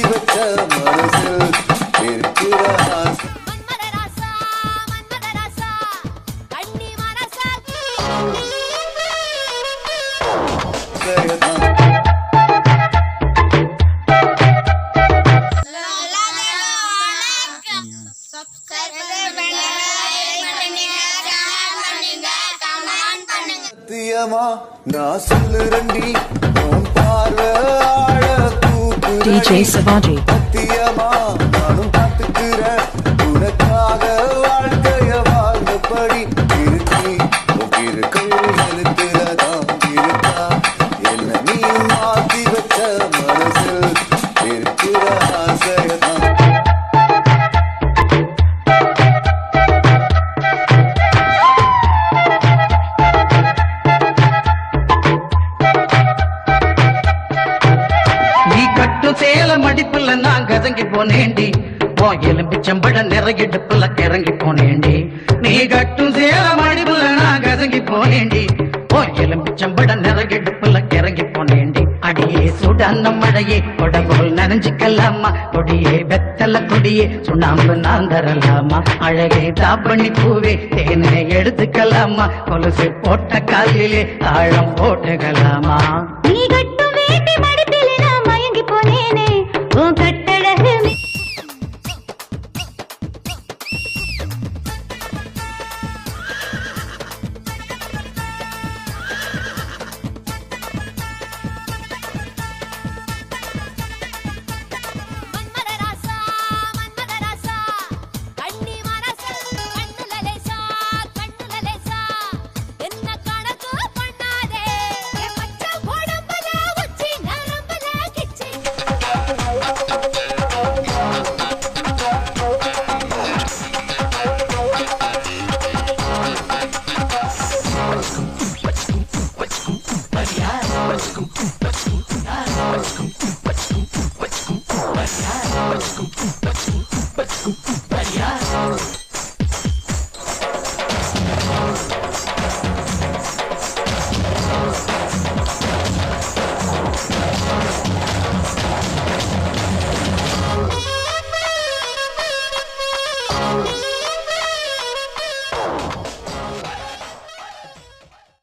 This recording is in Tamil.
வச்ச மனசில் இருக்கிற ஆசை சத்தியமா நான் சொல்லுறண்டி உன் பார்வை ஆழ தூக்குறண்டி DJ Savaji சத்தியமா நானும் பார்த்துக்கிறேன் உனக்காக வாழ்க்கைய வாழ்ந்தபடி இருக்கி இருக்கை எழுத்துறதான் இருக்கா என்ன நீ மாத்தி வச்ச மனசில் இருக்கிற ஆசையதான் சேலம் அடிப்புல நான் கதங்கி போனேண்டி எலும்பிச்சம்பட நிறையிடுப்புல கிறங்கி போனேண்டி நீ கட்டும் சேலம் அடிப்புல நான் கதங்கி போனேண்டி எலும்பிச்சம்பட நிறையிடுப்புல கிறங்கி போனேண்டி அடியே சுடான மழையே கொடபோல் நனைஞ்சுக்கலாமா கொடியே வெத்தல கொடியே சுண்ணாம்பு நான் தரலாமா அழகே தாப்பண்ணி பூவே தேனை எடுத்துக்கலாமா கொலுசு போட்ட காலிலே ஆழம் போட்டுக்கலாமா நீ கட்டும் வேட்டி மடித்து